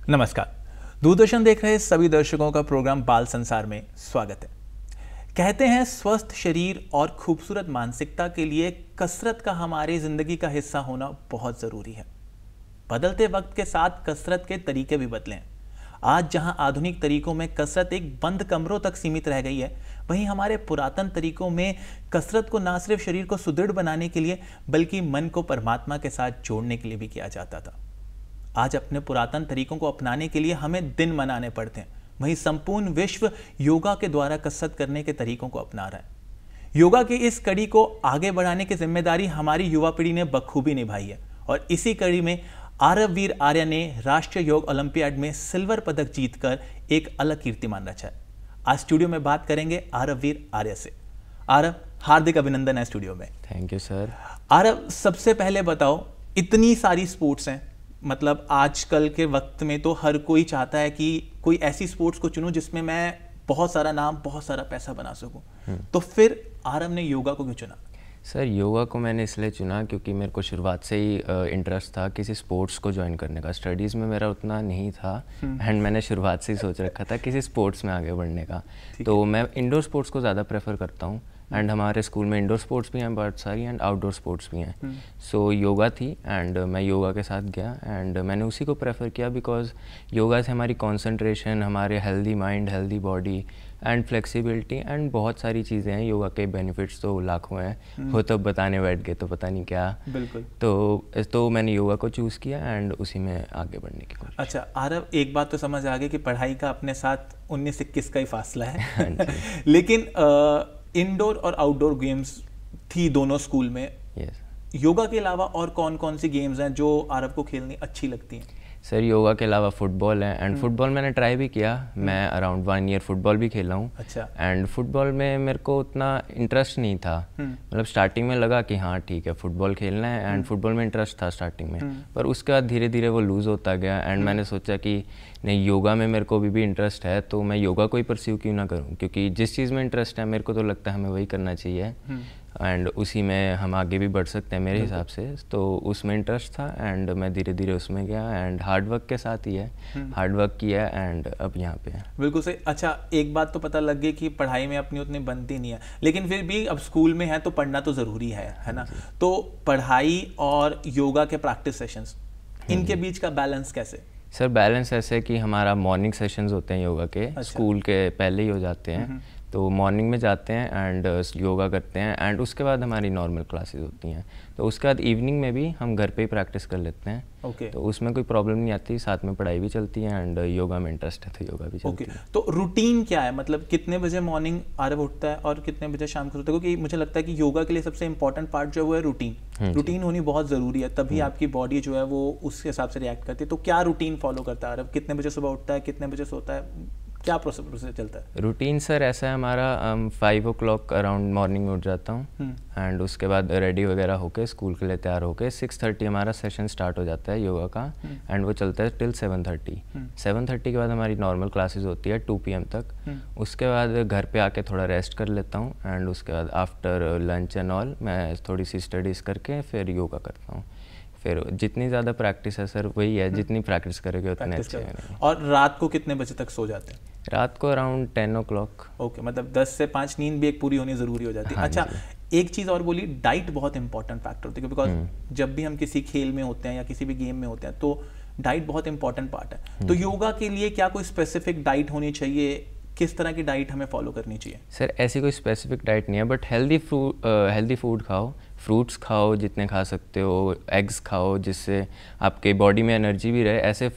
नमस्कार। दूरदर्शन देख रहे सभी दर्शकों का प्रोग्राम बाल संसार में स्वागत है। कहते हैं स्वस्थ शरीर और खूबसूरत मानसिकता के लिए कसरत का हमारी जिंदगी का हिस्सा होना बहुत जरूरी है। बदलते वक्त के साथ कसरत के तरीके भी बदले हैं। आज जहां आधुनिक तरीकों में कसरत एक बंद कमरों तक सीमित रह गई है, वहीं हमारे पुरातन तरीकों में कसरत को न सिर्फ शरीर को सुदृढ़ बनाने के लिए बल्कि मन को परमात्मा के साथ जोड़ने के लिए भी किया जाता था। आज अपने पुरातन तरीकों को अपनाने के लिए हमें दिन मनाने पड़ते हैं, वहीं संपूर्ण विश्व योगा के द्वारा कसरत करने के तरीकों को अपना रहा है। योगा की इस कड़ी को आगे बढ़ाने की जिम्मेदारी हमारी युवा पीढ़ी ने बखूबी निभाई है और इसी कड़ी में आरववीर आर्य ने राष्ट्रीय योग ओलंपियाड में सिल्वर पदक जीतकर एक अलग कीर्तिमान रचा है। आज स्टूडियो में बात करेंगे आरववीर आर्य से। आरव, हार्दिक अभिनंदन है स्टूडियो में। Thank you sir. आरव, सबसे पहले बताओ, इतनी सारी स्पोर्ट्स हैं, मतलब आजकल के वक्त में तो हर कोई चाहता है कि कोई ऐसी स्पोर्ट्स को चुनूं जिसमें मैं बहुत सारा नाम, बहुत सारा पैसा बना सकूं। तो फिर आरव ने योगा को क्यों चुना? सर, योगा को मैंने इसलिए चुना क्योंकि मेरे को शुरुआत से ही इंटरेस्ट था किसी स्पोर्ट्स को ज्वाइन करने का। स्टडीज़ में मेरा उतना नहीं था एंड मैंने शुरुआत से ही सोच रखा था किसी स्पोर्ट्स में आगे बढ़ने का। तो मैं इंडोर स्पोर्ट्स को ज़्यादा प्रेफर करता हूँ एंड हमारे स्कूल में इंडोर स्पोर्ट्स भी हैं बहुत सारी एंड आउटडोर स्पोर्ट्स भी हैं। सो योगा थी एंड मैं योगा के साथ गया एंड मैंने उसी को प्रेफर किया बिकॉज योगा से हमारी कंसंट्रेशन, हमारे healthy mind, healthy body and flexibility and बहुत सारी चीज़ें हैं। योगा के बेनिफिट्स तो लाखों हैं, हो तो बताने बैठ गए तो पता नहीं क्या। बिल्कुल। तो मैंने योगा को चूज़ किया एंड उसी में आगे बढ़ने की कोशिश। अच्छा आरव, एक बात तो समझ आ गई कि पढ़ाई का अपने साथ 19-21 का ही फासला है। लेकिन इंडोर और आउटडोर गेम्स थी दोनों स्कूल में। योगा के अलावा और कौन कौन सी गेम्स हैं जो आरव को खेलनी अच्छी लगती हैं? सर, योगा के अलावा फुटबॉल है एंड फुटबॉल मैंने ट्राई भी किया। मैं अराउंड 1 ईयर फुटबॉल भी खेला हूँ। अच्छा। एंड फुटबॉल में मेरे को उतना इंटरेस्ट नहीं था। मतलब स्टार्टिंग में लगा कि हाँ ठीक है फुटबॉल खेलना है एंड फुटबॉल में इंटरेस्ट था स्टार्टिंग में, पर उसके बाद धीरे धीरे वो लूज़ होता गया एंड मैंने सोचा कि नहीं, योगा में मेरे को अभी भी इंटरेस्ट है तो मैं योगा को ही परस्यू क्यों ना करूँ, क्योंकि जिस चीज़ में इंटरेस्ट है मेरे को तो लगता है हमें वही करना चाहिए एंड उसी में हम आगे भी बढ़ सकते हैं मेरे हिसाब से। तो उसमें इंटरेस्ट था एंड मैं धीरे धीरे उसमें गया एंड हार्ड वर्क के साथ ही है, हार्ड वर्क किया एंड अब यहाँ पे है। बिल्कुल सही। अच्छा, एक बात तो पता लग गई कि पढ़ाई में अपनी उतनी बनती नहीं है, लेकिन फिर भी अब स्कूल में है तो पढ़ना तो ज़रूरी है ना? तो पढ़ाई और योगा के प्रैक्टिस सेशंस, इनके बीच का बैलेंस कैसे? सर, बैलेंस ऐसे कि हमारा मॉर्निंग सेशंस होते हैं योगा के। अच्छा। स्कूल के पहले ही हो जाते हैं तो मॉर्निंग में जाते हैं एंड योगा करते हैं एंड उसके बाद हमारी नॉर्मल क्लासेस होती हैं। तो उसके बाद इवनिंग में भी हम घर पे ही प्रैक्टिस कर लेते हैं। ओके। तो उसमें कोई प्रॉब्लम नहीं आती, साथ में पढ़ाई भी चलती है एंड योगा में इंटरेस्ट है तो योगा भी चलती है। तो रूटीन क्या है, मतलब कितने बजे मॉर्निंग आरव उठता है और कितने बजे शाम को सोता है? क्योंकि मुझे लगता है कि योगा के लिए सबसे इंपॉर्टेंट पार्ट जो है वो है रूटीन। रूटीन होनी बहुत ज़रूरी है, तभी आपकी बॉडी जो है वो उस हिसाब से रिएक्ट करती है। तो क्या रूटीन फॉलो करता है आरव? कितने बजे सुबह उठता है, कितने बजे सोता है, क्या प्रोसेस चलता है? रूटीन सर ऐसा है हमारा, 5 o'clock अराउंड मॉर्निंग में उठ जाता हूँ एंड उसके बाद रेडी वगैरह होके स्कूल के लिए तैयार होके 6:30 हमारा सेशन स्टार्ट हो जाता है योगा का एंड वो चलता है टिल 7:30। 7:30 के बाद हमारी नॉर्मल क्लासेस होती है 2 PM तक। उसके बाद घर पे आके थोड़ा रेस्ट कर लेता हूँ एंड उसके बाद आफ्टर लंच एंड ऑल मैं थोड़ी सी स्टडीज़ करके फिर योगा करता हूँ। फिर जितनी ज़्यादा प्रैक्टिस है सर वही है, जितनी प्रैक्टिस करोगे उतने अच्छे हैं। और रात को कितने बजे तक सो जाते हैं? रात को अराउंड 10 o'clock। ओके, मतलब 10 से 5 नींद भी एक पूरी होनी ज़रूरी हो जाती है। हाँ, अच्छा, एक चीज़ और बोली, डाइट बहुत इंपॉर्टेंट फैक्टर होती है बिकॉज जब भी हम किसी खेल में होते हैं या किसी भी गेम में होते हैं तो डाइट बहुत इंपॉर्टेंट पार्ट है। तो योगा के लिए क्या कोई स्पेसिफिक डाइट होनी चाहिए? किस तरह की डाइट हमें फॉलो करनी चाहिए? सर, ऐसी कोई स्पेसिफिक डाइट नहीं है, बट हेल्दी फूड खाओ, फ्रूट्स खाओ जितने खा सकते हो, एग्स खाओ जिससे आपके बॉडी में एनर्जी भी रहे, ऐसे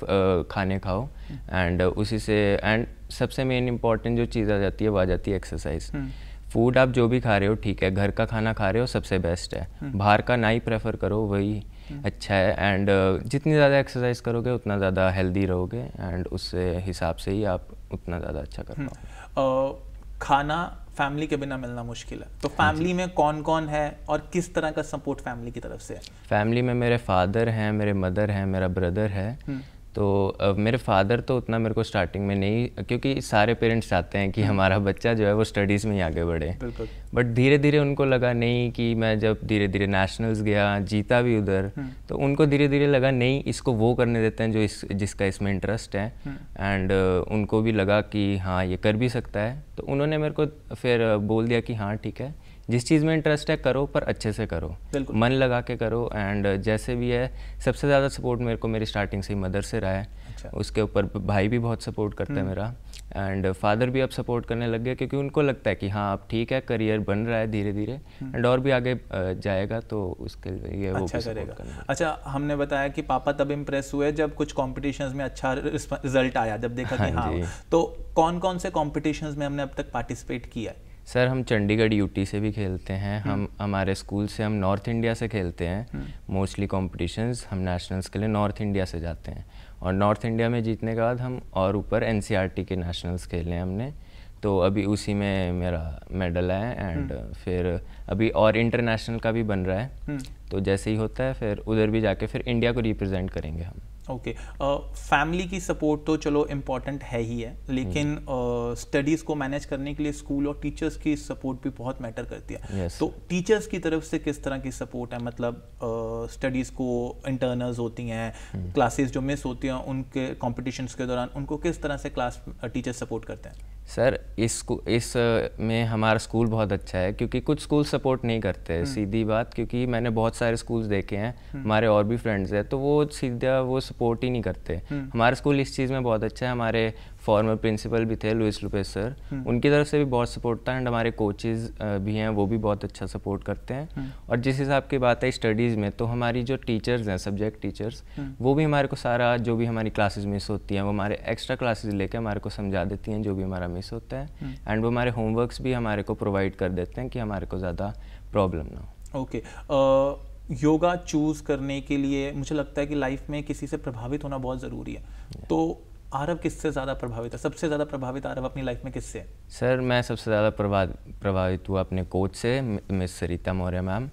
खाने खाओ एंड उसी से एंड सबसे मेन इंपॉर्टेंट जो चीज़ आ जाती है वो आ जाती है एक्सरसाइज। फूड आप जो भी खा रहे हो ठीक है, घर का खाना खा रहे हो सबसे बेस्ट है, बाहर का ना ही प्रेफर करो, वही अच्छा है। एंड जितनी ज़्यादा एक्सरसाइज करोगे उतना ज़्यादा हेल्दी रहोगे एंड उससे हिसाब से ही आप उतना ज़्यादा अच्छा कर पाओगे। खाना फैमिली के बिना मिलना मुश्किल है, तो फैमिली में कौन कौन है और किस तरह का सपोर्ट फैमिली की तरफ से है? फैमिली में मेरे फादर हैं, मेरे मदर हैं, मेरा ब्रदर है। तो मेरे फादर तो उतना मेरे को स्टार्टिंग में नहीं, क्योंकि सारे पेरेंट्स चाहते हैं कि हमारा बच्चा जो है वो स्टडीज़ में ही आगे बढ़े, बट धीरे धीरे उनको लगा नहीं, कि मैं जब धीरे धीरे नेशनल्स गया, जीता भी उधर, तो उनको धीरे धीरे लगा नहीं, इसको वो करने देते हैं जो जिसका इसमें इंटरेस्ट है। एंड उनको भी लगा कि हाँ ये कर भी सकता है, तो उन्होंने मेरे को फिर बोल दिया कि हाँ ठीक है, जिस चीज़ में इंटरेस्ट है करो, पर अच्छे से करो, मन लगा के करो। एंड जैसे भी है, सबसे ज़्यादा सपोर्ट मेरे को मेरी स्टार्टिंग से ही मदर से रहा है। अच्छा। उसके ऊपर भाई भी बहुत सपोर्ट करता है मेरा, एंड फादर भी अब सपोर्ट करने लग गए, क्योंकि उनको लगता है कि हाँ अब ठीक है, करियर बन रहा है धीरे धीरे एंड और भी आगे जाएगा, तो उसके लिए वो अच्छा करेगा। अच्छा, हमने बताया कि पापा तब इम्प्रेस हुए जब कुछ कॉम्पिटिशन्स में अच्छा रिजल्ट आया, जब देखा कि हाँ, तो कौन कौन से कॉम्पिटिशन्स में हमने अब तक पार्टिसिपेट किया है? सर हम चंडीगढ़ यूटी से भी खेलते हैं, हम हमारे स्कूल से हम नॉर्थ इंडिया से खेलते हैं मोस्टली कॉम्पिटिशन्स। हम नेशनल्स के लिए नॉर्थ इंडिया से जाते हैं, और नॉर्थ इंडिया में जीतने के बाद हम और ऊपर एनसीईआरटी के नेशनल्स खेले हैं हमने, तो अभी उसी में मेरा मेडल है। एंड फिर अभी और इंटरनेशनल का भी बन रहा है, तो जैसे ही होता है फिर उधर भी जाके फिर इंडिया को रिप्रेजेंट करेंगे हम। ओके, फैमिली की सपोर्ट तो चलो इम्पॉर्टेंट है ही है, लेकिन स्टडीज़ को मैनेज करने के लिए स्कूल और टीचर्स की सपोर्ट भी बहुत मैटर करती है। तो टीचर्स की तरफ से किस तरह की सपोर्ट है? मतलब स्टडीज़ को इंटरनल्स होती हैं, क्लासेस जो मिस होती हैं उनके कॉम्पिटिशन्स के दौरान, उनको किस तरह से क्लास टीचर्स सपोर्ट करते हैं? सर इस में हमारा स्कूल बहुत अच्छा है, क्योंकि कुछ स्कूल सपोर्ट नहीं करते, सीधी बात, क्योंकि मैंने बहुत सारे स्कूल्स देखे हैं, हमारे और भी फ्रेंड्स हैं, तो वो सीधा वो सपोर्ट ही नहीं करते। हमारा स्कूल इस चीज़ में बहुत अच्छा है, हमारे फॉर्मर प्रिंसिपल भी थे लुइस लुपेस सर, उनकी तरफ से भी बहुत सपोर्ट था, एंड हमारे कोचेज़ भी हैं, वो भी बहुत अच्छा सपोर्ट करते हैं। और जिस हिसाब की बात है स्टडीज़ में, तो हमारी जो टीचर्स हैं, सब्जेक्ट टीचर्स, वो भी हमारे को सारा जो भी हमारी क्लासेस मिस होती हैं वो हमारे एक्स्ट्रा क्लासेस लेके हमारे को समझा देती हैं जो भी हमारा मिस होता है, एंड वो हमारे होमवर्क्स भी हमारे को प्रोवाइड कर देते हैं कि हमारे को ज़्यादा प्रॉब्लम ना हो। ओके, योगा चूज़ करने के लिए मुझे लगता है कि लाइफ में किसी से प्रभावित होना बहुत ज़रूरी है, तो आरव किससे ज़्यादा प्रभावित है? सबसे ज़्यादा प्रभावित आरव अपनी लाइफ में किससे है? सर मैं सबसे ज़्यादा प्रभावित हुआ अपने कोच से, miss Sarita Maurya ma'am,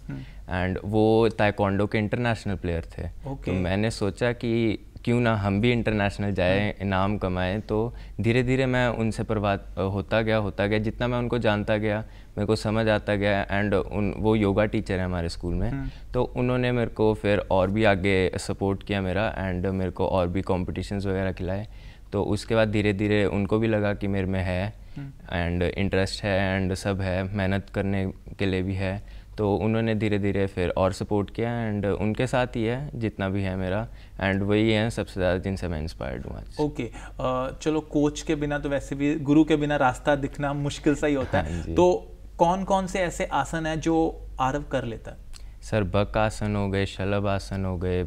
and वो ताइक्वांडो के इंटरनेशनल प्लेयर थे। तो मैंने सोचा कि क्यों ना हम भी इंटरनेशनल जाएं, इनाम कमाएं, तो धीरे धीरे मैं उनसे प्रभावित होता गया, जितना मैं उनको जानता गया मेरे को समझ आता गया। एंड वो योगा टीचर है हमारे स्कूल में, तो उन्होंने मेरे को फिर और भी आगे सपोर्ट किया मेरा, एंड मेरे को और भी कॉम्पिटिशन्स वगैरह खिलाए। तो उसके बाद धीरे धीरे उनको भी लगा कि मेरे में है एंड इंटरेस्ट है एंड सब है, मेहनत करने के लिए भी है, तो उन्होंने धीरे धीरे फिर और सपोर्ट किया, एंड उनके साथ ही है जितना भी है मेरा, एंड वही हैं सबसे ज़्यादा जिनसे मैं इंस्पायर्ड हूँ आज। ओके, चलो कोच के बिना तो वैसे भी गुरु के बिना रास्ता दिखना मुश्किल सा ही होता है, तो कौन कौन से ऐसे आसन है जो आरव कर लेता है? सर बक आसन हो गए, शलभ आसन हो गए,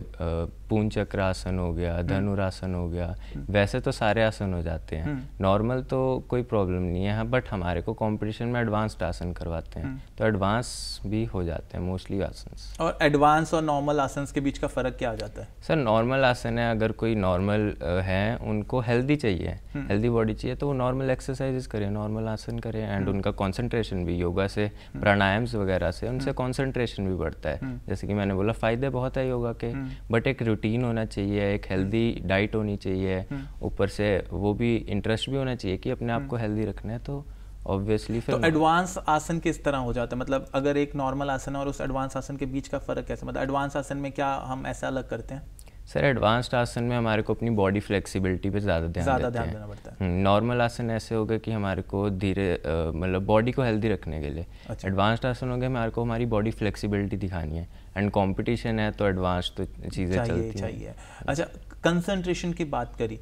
पूर्ण चक्र आसन हो गया, धनुरासन हो गया, वैसे तो सारे आसन हो जाते हैं, नॉर्मल तो कोई प्रॉब्लम नहीं है, बट हमारे को कंपटीशन में एडवांस्ड आसन करवाते हैं, तो एडवांस भी हो जाते हैं मोस्टली आसन। और एडवांस और नॉर्मल आसन के बीच का फ़र्क क्या आ जाता है? सर नॉर्मल आसन है, अगर कोई नॉर्मल है, उनको हेल्दी चाहिए, हेल्दी बॉडी चाहिए, तो वो नॉर्मल एक्सरसाइजेस करें, नॉर्मल आसन करें, एंड उनका कॉन्सेंट्रेशन भी योगा से, प्राणायाम्स वगैरह से उनसे कॉन्सेंट्रेशन भी बढ़ता है। जैसे कि मैंने बोला फ़ायदे बहुत है योगा के, बट एक रूटीन होना चाहिए, एक हेल्दी डाइट होनी चाहिए, ऊपर से वो भी इंटरेस्ट भी होना चाहिए कि अपने आप को हेल्दी रखना है, तो ऑब्वियसली फिर। तो एडवांस आसन किस तरह हो जाता है? मतलब अगर एक नॉर्मल आसन है और उस एडवांस आसन के बीच का फ़र्क कैसे? मतलब एडवांस आसन में क्या हम ऐसा अलग करते हैं? सर एडवांस्ड आसन में हमारे को अपनी बॉडी फ्लेक्सिबिलिटी पे ज़्यादा ध्यान देना पड़ता है। नॉर्मल आसन ऐसे हो गए कि हमारे को धीरे मतलब बॉडी को हेल्दी रखने के लिए। अच्छा। एडवांस्ड आसन हो गए हमारे को हमारी बॉडी फ्लेक्सिबिलिटी दिखानी है, एंड कंपटीशन है तो एडवांस तो चीज़ें चलती हैं। अच्छा, कंसंट्रेशन की बात करी,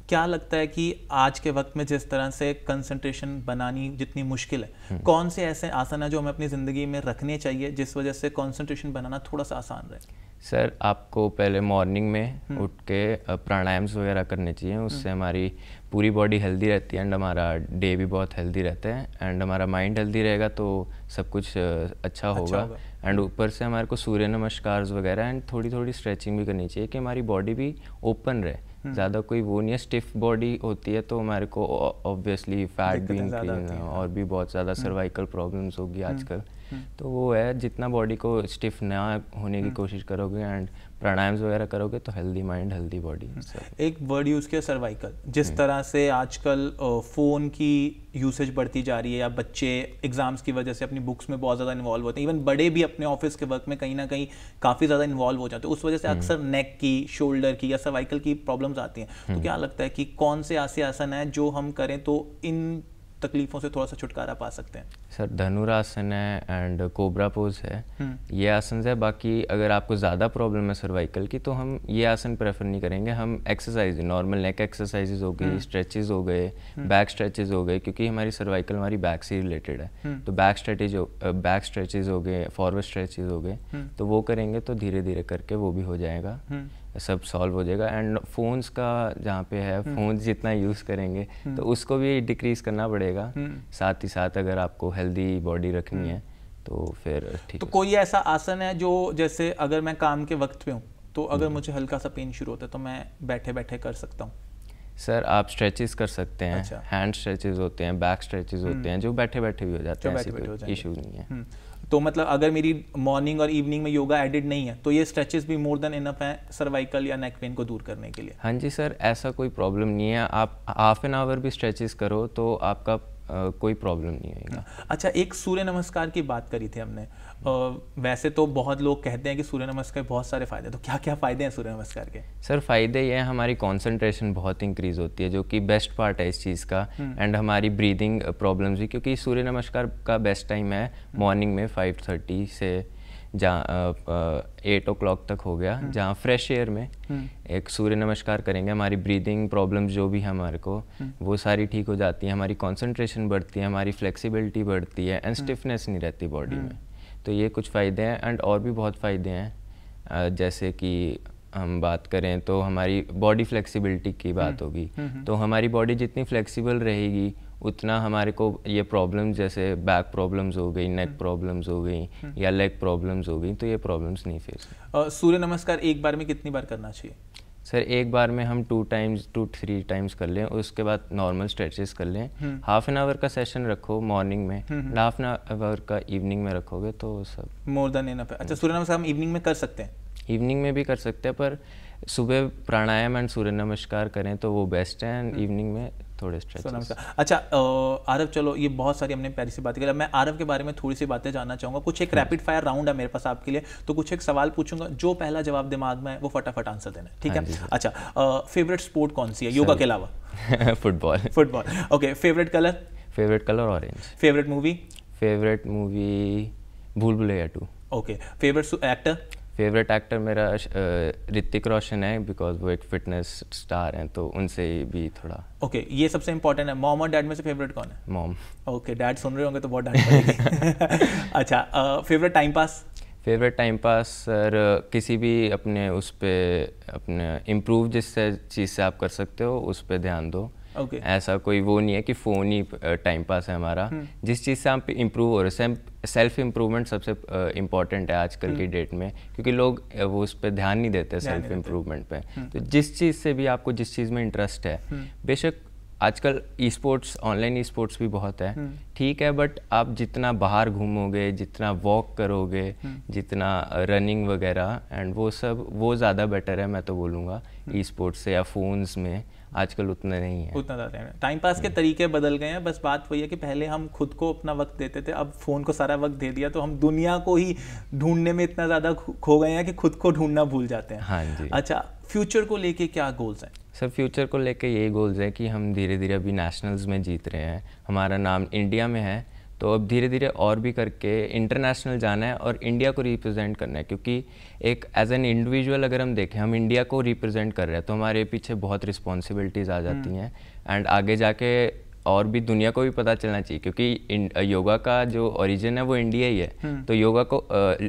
क्या लगता है कि आज के वक्त में जिस तरह से कंसंट्रेशन बनानी जितनी मुश्किल है, कौन से ऐसे आसन है जो हमें अपनी ज़िंदगी में रखने चाहिए जिस वजह से कंसंट्रेशन बनाना थोड़ा सा आसान रहे? सर आपको पहले मॉर्निंग में उठ के प्राणायाम्स वगैरह करने चाहिए, उससे हमारी पूरी बॉडी हेल्दी रहती है एंड हमारा डे भी बहुत हेल्दी रहता है एंड हमारा माइंड हेल्दी रहेगा तो सब कुछ अच्छा होगा। एंड ऊपर से हमारे को सूर्य नमस्कार वगैरह एंड थोड़ी थोड़ी स्ट्रेचिंग भी करनी चाहिए कि हमारी बॉडी भी ओपन रहे, ज़्यादा कोई वो नहीं है। स्टिफ बॉडी होती है तो हमारे को ऑब्वियसली फैट भी इंक्रीज और भी बहुत ज़्यादा सर्वाइकल प्रॉब्लम्स होगी आजकल। तो वो है, जितना बॉडी को स्टिफ ना होने की कोशिश करोगे एंड प्राणायाम्स वगैरह करोगे तो हेल्दी माइंड हेल्दी बॉडी। एक वर्ड यूज़ किया सर्वाइकल, जिस तरह से आजकल फ़ोन की यूसेज बढ़ती जा रही है या बच्चे एग्जाम्स की वजह से अपनी बुक्स में बहुत ज़्यादा इन्वॉल्व होते हैं, इवन बड़े भी अपने ऑफिस के वर्क में कहीं ना कहीं काफ़ी ज़्यादा इन्वॉल्व हो जाते हैं, उस वजह से अक्सर नेक की, शोल्डर की या सर्वाइकल की प्रॉब्लम्स आती हैं। तो क्या लगता है कि कौन से ऐसे आसन है जो हम करें तो इन तकलीफों से थोड़ा सा छुटकारा पा सकते हैं? सर धनुरासन है एंड कोबरा पोज है, ये आसन है। बाकी अगर आपको ज़्यादा प्रॉब्लम है सर्वाइकल की तो हम ये आसन प्रेफर नहीं करेंगे, हम एक्सरसाइज नॉर्मल नेक एक्सरसाइजेज हो गई, स्ट्रेचेज हो गए, बैक स्ट्रेचेज हो गए, क्योंकि हमारी सर्वाइकल हमारी बैक से रिलेटेड है। तो बैक स्ट्रेचेज हो गए, फॉरवर्ड स्ट्रेचेज हो गए, तो वो करेंगे तो धीरे धीरे करके वो भी हो जाएगा, सब सॉल्व हो जाएगा। एंड फोन्स का जहाँ पे है, फोन्स जितना यूज़ करेंगे तो उसको भी डिक्रीज़ करना पड़ेगा। साथ ही साथ अगर आपको हेल्दी बॉडी रखनी है तो फिर ठीक। तो कोई ऐसा आसन है जो, जैसे अगर मैं काम के वक्त पे हूँ तो अगर मुझे हल्का सा पेन शुरू होता है तो मैं बैठे बैठे कर सकता हूँ? सर आप स्ट्रेचेस कर सकते हैं। अच्छा। हैंड स्ट्रेचेस होते हैं, बैक स्ट्रेचेस होते हैं जो बैठे बैठे भी हो जाते हैं, ऐसे कोई इशू नहीं है। तो मतलब अगर मेरी मॉर्निंग और इवनिंग में योगा एडिड नहीं है तो ये स्ट्रेचेस भी मोर देन इनफ है सर्वाइकल या नेक पेन को दूर करने के लिए? हाँ जी सर, ऐसा कोई प्रॉब्लम नहीं है, आप हाफ एन आवर भी स्ट्रेचेस करो तो आपका कोई प्रॉब्लम नहीं होगा। अच्छा, एक सूर्य नमस्कार की बात करी थी हमने, वैसे तो बहुत लोग कहते हैं कि सूर्य नमस्कार बहुत सारे फायदे, तो क्या क्या फायदे हैं सूर्य नमस्कार के? सर फायदे ये हैं, हमारी कंसंट्रेशन बहुत इंक्रीज होती है जो कि बेस्ट पार्ट है इस चीज़ का, एंड हमारी ब्रीदिंग प्रॉब्लम्स भी, क्योंकि सूर्य नमस्कार का बेस्ट टाइम है मॉर्निंग में 5:30 से जहाँ 8 o'clock तक हो गया, जहाँ फ्रेश एयर में एक सूर्य नमस्कार करेंगे, हमारी ब्रीदिंग प्रॉब्लम्स जो भी है हमारे को वो सारी ठीक हो जाती है, हमारी कंसंट्रेशन बढ़ती है, हमारी फ्लेक्सिबिलिटी बढ़ती है एंड स्टिफनेस नहीं रहती बॉडी में। तो ये कुछ फ़ायदे हैं एंड और भी बहुत फ़ायदे हैं, जैसे कि हम बात करें तो हमारी बॉडी फ्लेक्सिबिलिटी की बात होगी, तो हमारी बॉडी जितनी फ्लेक्सिबल रहेगी उतना हमारे को ये प्रॉब्लम्स जैसे बैक प्रॉब्लम्स हो गई, नेक प्रॉब्लम्स हो गई या लेग प्रॉब्लम्स हो गई, तो ये प्रॉब्लम्स नहीं फेस। सूर्य नमस्कार एक बार में कितनी बार करना चाहिए? सर एक बार में हम 2-3 टाइम्स कर लें, उसके बाद नॉर्मल स्ट्रेचेस कर लें। हाफ एन आवर का सेशन रखो मॉर्निंग में, हाफ एन आवर का इवनिंग में रखोगे तो सब मोर देन इनफ है। अच्छा, सूर्य नमस्कार हम इवनिंग में कर सकते हैं? इवनिंग में भी कर सकते हैं, पर सुबह प्राणायाम एंड सूर्य नमस्कार करें तो वो बेस्ट है, एंड इवनिंग में थोड़े स्ट्रेचेस। अच्छा आरव, चलो ये बहुत सारी हमने पहले से बातें की, मैं आरव के बारे में थोड़ी सी बातें जानना चाहूँगा। कुछ एक रैपिड फायर राउंड है मेरे पास आपके लिए, तो कुछ एक सवाल पूछूंगा, जो पहला जवाब दिमाग में है वो फटाफट आंसर देना, ठीक है? अच्छा, फेवरेट स्पोर्ट कौन सी है योगा के अलावा? Football. Football, okay. Favourite colour? Favourite colour orange. Favourite movie? Favourite movie Bhool Bhulaiyaa 2। Okay. Favourite actor? Favourite actor मेरा ऋतिक रोशन है, बिकॉज वो एक फिटनेस स्टार हैं तो उनसे भी थोड़ा। ओके, ये सबसे इंपॉर्टेंट है। मॉम और डैड में से फेवरेट कौन है? मॉम। ओके, डैड सुन रहे होंगे तो बहुत डांट पड़ेगी। अच्छा, favourite time pass? Favourite time pass sir किसी भी अपने उस पर अपने इम्प्रूव जिस चीज़ से आप कर सकते हो उस पर ध्यान दो। Okay. ऐसा कोई वो नहीं है कि फ़ोन ही टाइम पास है हमारा, जिस चीज़ से आप इम्प्रूव हो रहे हैं। सेल्फ इम्प्रूवमेंट सबसे इम्पॉर्टेंट है आजकल की डेट में, क्योंकि लोग वो उस पर ध्यान नहीं देते सेल्फ इम्प्रूवमेंट पे। तो जिस चीज़ से भी आपको जिस चीज़ में इंटरेस्ट है, बेशक आजकल e sports, online e sports भी बहुत है, ठीक है, बट आप जितना बाहर घूमोगे, जितना वॉक करोगे, जितना रनिंग वगैरह एंड वो सब, वो ज़्यादा बेटर है मैं तो बोलूँगा ई स्पोर्ट्स से, या फोन्स में आजकल उतना नहीं है, उतना ज़्यादा है। टाइम पास के तरीके बदल गए हैं, बस बात वही है कि पहले हम खुद को अपना वक्त देते थे, अब फ़ोन को सारा वक्त दे दिया तो हम दुनिया को ही ढूंढने में इतना ज़्यादा खो गए हैं कि खुद को ढूंढना भूल जाते हैं। हाँ जी। अच्छा, फ्यूचर को लेके क्या गोल्स हैं? सर फ्यूचर को लेके यही गोल्स हैं कि हम धीरे धीरे अभी नेशनल्स में जीत रहे हैं, हमारा नाम इंडिया में है, तो अब धीरे धीरे और भी करके इंटरनेशनल जाना है और इंडिया को रिप्रेजेंट करना है, क्योंकि एक एज एन इंडिविजुअल अगर हम देखें, हम इंडिया को रिप्रेजेंट कर रहे हैं तो हमारे पीछे बहुत रिस्पॉन्सिबिलिटीज़ आ जाती हैं, एंड आगे जाके और भी दुनिया को भी पता चलना चाहिए, क्योंकि योगा का जो ओरिजिन है वो इंडिया ही है। तो योगा को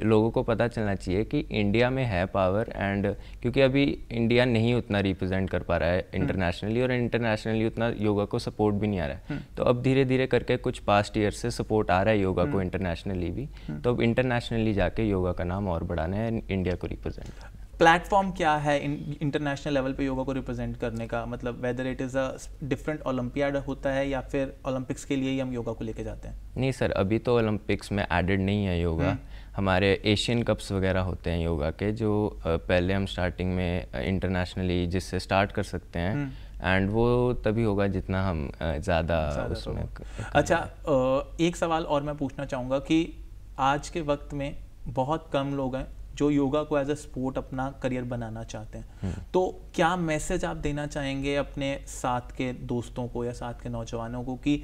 लोगों को पता चलना चाहिए कि इंडिया में है पावर, एंड क्योंकि अभी इंडिया नहीं उतना रिप्रेजेंट कर पा रहा है इंटरनेशनली, और इंटरनेशनली उतना योगा को सपोर्ट भी नहीं आ रहा है। तो अब धीरे धीरे करके कुछ पास्ट ईयर से सपोर्ट आ रहा है योगा को इंटरनेशनली भी। तो अब इंटरनेशनली जाके योगा का नाम और बढ़ाना है, इंडिया को रिप्रेजेंट। प्लेटफॉर्म क्या है इंटरनेशनल लेवल पे योगा को रिप्रेजेंट करने का? मतलब whether it is a different olympiad होता है या फिर ओलंपिक्स के लिए ही हम योगा को लेके जाते हैं? नहीं सर, अभी तो ओलंपिक्स में एडेड नहीं है योगा। हमारे एशियन कप्स वगैरह होते हैं योगा के, जो पहले हम स्टार्टिंग में इंटरनेशनली जिससे स्टार्ट कर सकते हैं, एंड वो तभी होगा जितना हम ज़्यादा उसमें। अच्छा, एक सवाल और मैं पूछना चाहूँगा कि आज के वक्त में बहुत कम लोग हैं जो योगा को एज अ स्पोर्ट अपना करियर बनाना चाहते हैं, तो क्या मैसेज आप देना चाहेंगे अपने साथ के दोस्तों को या साथ के नौजवानों को कि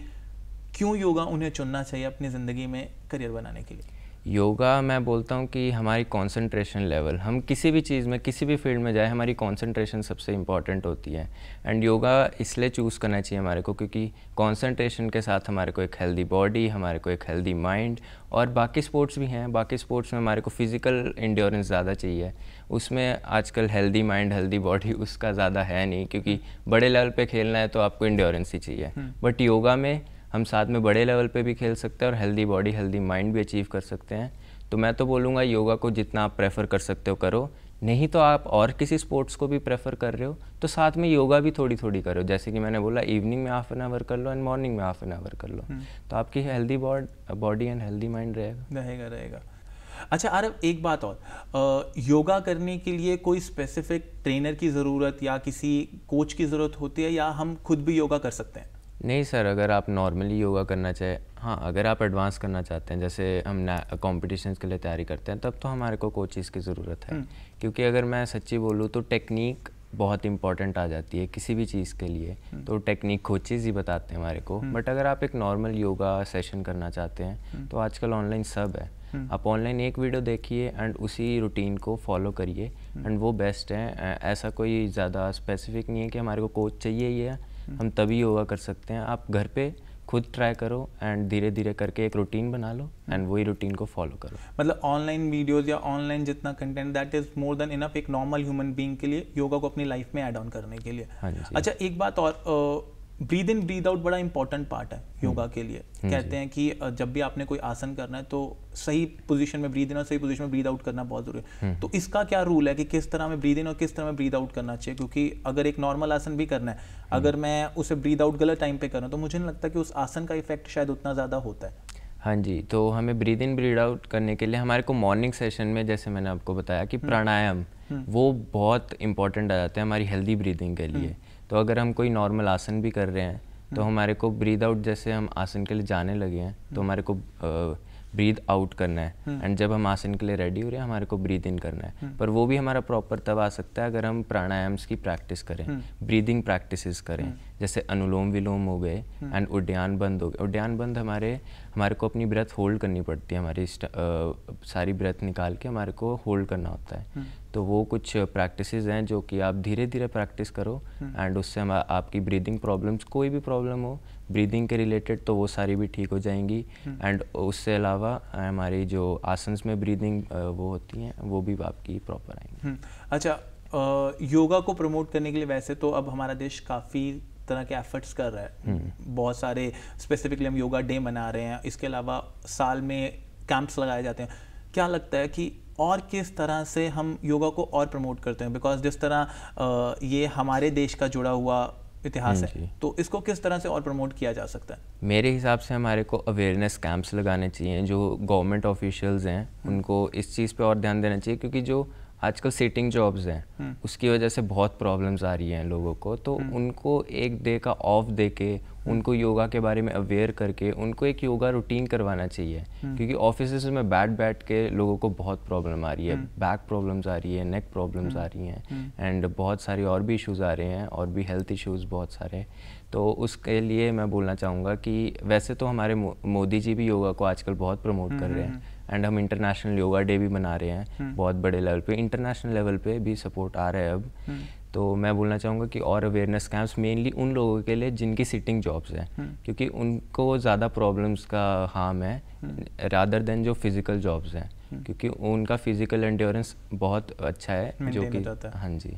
क्यों योगा उन्हें चुनना चाहिए अपनी ज़िंदगी में करियर बनाने के लिए? योगा मैं बोलता हूँ कि हमारी कंसंट्रेशन लेवल, हम किसी भी चीज़ में किसी भी फील्ड में जाए, हमारी कंसंट्रेशन सबसे इम्पॉर्टेंट होती है। एंड योगा इसलिए चूज़ करना चाहिए हमारे को क्योंकि कंसंट्रेशन के साथ हमारे को एक हेल्दी बॉडी, हमारे को एक हेल्दी माइंड, और बाकी स्पोर्ट्स भी हैं। बाकी स्पोर्ट्स में हमारे को फिज़िकल इंड्योरेंस ज़्यादा चाहिए, उसमें आजकल हेल्दी माइंड हेल्दी बॉडी उसका ज़्यादा है नहीं, क्योंकि बड़े लेवल पर खेलना है तो आपको इंड्योरेंस ही चाहिए। बट योगा में हम साथ में बड़े लेवल पे भी खेल सकते हैं और हेल्दी बॉडी हेल्दी माइंड भी अचीव कर सकते हैं। तो मैं तो बोलूँगा योगा को जितना आप प्रेफर कर सकते हो करो, नहीं तो आप और किसी स्पोर्ट्स को भी प्रेफर कर रहे हो तो साथ में योगा भी थोड़ी थोड़ी करो। जैसे कि मैंने बोला, इवनिंग में हाफ एन आवर कर लो एंड मॉर्निंग में हाफ एन आवर कर लो, तो आपकी healthy body and healthy mind रहेगा। अच्छा आरव, एक बात और, योगा करने के लिए कोई स्पेसिफिक ट्रेनर की ज़रूरत या किसी कोच की ज़रूरत होती है, या हम खुद भी योगा कर सकते हैं? नहीं सर, अगर आप नॉर्मली योगा करना चाहे, हाँ अगर आप एडवांस करना चाहते हैं, जैसे हम कॉम्पिटिशन्स के लिए तैयारी करते हैं, तब तो हमारे को कोचेज़ की ज़रूरत है। क्योंकि अगर मैं सच्ची बोलूँ तो टेक्निक बहुत इंपॉर्टेंट आ जाती है किसी भी चीज़ के लिए, तो टेक्निक कोचेज़ ही बताते हैं हमारे को। बट अगर आप एक नॉर्मल योगा सेशन करना चाहते हैं तो आजकल ऑनलाइन सब है, आप ऑनलाइन एक वीडियो देखिए एंड उसी रूटीन को फॉलो करिए, एंड वो बेस्ट है। ऐसा कोई ज़्यादा स्पेसिफिक नहीं है कि हमारे को कोच चाहिए ही है, हम तभी योगा कर सकते हैं। आप घर पे खुद ट्राई करो एंड धीरे धीरे करके एक रूटीन बना लो एंड वही रूटीन को फॉलो करो। मतलब ऑनलाइन वीडियोस या ऑनलाइन जितना content, that is more than enough एक नॉर्मल ह्यूमन बीइंग के लिए योगा को अपनी लाइफ में ऐड ऑन करने के लिए। हाँ जी। अच्छा एक बात और, ब्रीद इन ब्रीद आउट बड़ा इंपॉर्टेंट पार्ट है योगा के लिए। कहते हैं कि जब भी आपने कोई आसन करना है तो सही पोजीशन में ब्रीद इन और सही पोजीशन में ब्रीद आउट करना बहुत जरूरी है। तो इसका क्या रूल है कि किस तरह में ब्रीद इन और किस तरह में ब्रीद आउट करना चाहिए? क्योंकि अगर एक नॉर्मल आसन भी करना है, अगर मैं उसे ब्रीद आउट गलत टाइम पे करूँ तो मुझे नहीं लगता कि उस आसन का इफेक्ट शायद उतना ज़्यादा होता है। हाँ जी, तो हमें ब्रीद इन ब्रीद आउट करने के लिए हमारे को मॉर्निंग सेशन में, जैसे मैंने आपको बताया कि प्राणायाम वो बहुत इंपॉर्टेंट आ जाते हैं हमारी हेल्दी ब्रीदिंग के लिए। तो अगर हम कोई नॉर्मल आसन भी कर रहे हैं तो हमारे को ब्रीद आउट, जैसे हम आसन के लिए जाने लगे हैं तो हमारे को ब्रीद आउट करना है, एंड जब हम आसन के लिए रेडी हो रहे हैं हमारे को ब्रीद इन करना है। पर वो भी हमारा प्रॉपर तब आ सकता है अगर हम प्राणायाम्स की प्रैक्टिस करें, ब्रीदिंग प्रैक्टिसेस करें, जैसे अनुलोम विलोम हो गए एंड उड्डयन बंद हो गए। उड्डयन बंद हमारे को अपनी ब्रेथ होल्ड करनी पड़ती है, हमारी सारी ब्रेथ निकाल के हमारे को होल्ड करना होता है। तो वो कुछ प्रैक्टिसेस हैं जो कि आप धीरे धीरे प्रैक्टिस करो एंड उससे आपकी ब्रीदिंग प्रॉब्लम्स, कोई भी प्रॉब्लम हो ब्रीदिंग के रिलेटेड, तो वो सारी भी ठीक हो जाएंगी। एंड उससे अलावा हमारी जो आसन्स में ब्रीदिंग वो होती हैं वो भी आपकी प्रॉपर आएंगी। अच्छा, योगा को प्रमोट करने के लिए वैसे तो अब हमारा देश काफ़ी तरह के एफर्ट्स कर रहा है, बहुत सारे स्पेसिफिकली हम योगा डे मना रहे हैं, इसके अलावा साल में कैंप्स लगाए जाते हैं। क्या लगता है कि और किस तरह से हम योगा को और प्रमोट करते हैं? बिकॉज जिस तरह ये हमारे देश का जुड़ा हुआ इतिहास है, तो इसको किस तरह से और प्रमोट किया जा सकता है? मेरे हिसाब से हमारे को अवेयरनेस कैंप्स लगाने चाहिए, जो गवर्नमेंट ऑफिशियल्स हैं उनको इस चीज़ पे और ध्यान देना चाहिए, क्योंकि जो आजकल सिटिंग जॉब्स हैं उसकी वजह से बहुत प्रॉब्लम्स आ रही हैं लोगों को। तो उनको एक डे का ऑफ दे के उनको योगा के बारे में अवेयर करके उनको एक योगा रूटीन करवाना चाहिए, क्योंकि ऑफिस में बैठ के लोगों को बहुत प्रॉब्लम आ रही है, बैक प्रॉब्लम्स आ रही है, नेक प्रॉब्लम्स आ रही हैं, एंड बहुत सारी और भी इश्यूज़ आ रहे हैं, और भी हेल्थ इश्यूज़ बहुत सारे। तो उसके लिए मैं बोलना चाहूँगा कि वैसे तो हमारे मोदी जी भी योगा को आजकल बहुत प्रमोट कर रहे हैं, एंड हम इंटरनेशनल योगा डे भी मना रहे हैं बहुत बड़े लेवल पे, इंटरनेशनल लेवल पे भी सपोर्ट आ रहा है अब। तो मैं बोलना चाहूँगा कि और अवेयरनेस कैंप्स मेनली उन लोगों के लिए जिनकी सिटिंग जॉब्स हैं, क्योंकि उनको ज़्यादा प्रॉब्लम्स का हार्म है रादर देन जो फिज़िकल जॉब्स हैं, क्योंकि उनका फिज़िकल एंड्योरेंस बहुत अच्छा है जो कि हाँ जी,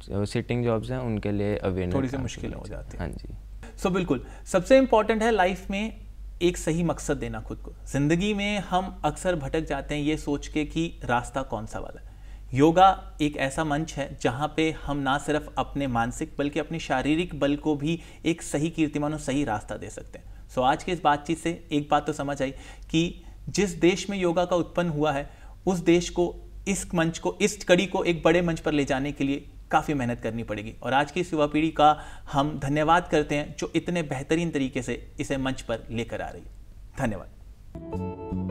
जो सिटिंग जॉब्स हैं उनके लिए अवेयरनेस थोड़ी सी मुश्किल हो जाती है। हाँ जी। सो बिल्कुल सबसे इम्पॉर्टेंट है लाइफ में एक सही मकसद देना खुद को। ज़िंदगी में हम अक्सर भटक जाते हैं ये सोच के कि रास्ता कौन सा वाला है। योगा एक ऐसा मंच है जहाँ पे हम ना सिर्फ अपने मानसिक बल्कि अपने शारीरिक बल को भी एक सही कीर्तिमान और सही रास्ता दे सकते हैं। सो आज की इस बातचीत से एक बात तो समझ आई कि जिस देश में योगा का उत्पन्न हुआ है उस देश को, इस मंच को, इस कड़ी को एक बड़े मंच पर ले जाने के लिए काफ़ी मेहनत करनी पड़ेगी। और आज की इस युवा पीढ़ी का हम धन्यवाद करते हैं जो इतने बेहतरीन तरीके से इसे मंच पर लेकर आ रही है। धन्यवाद।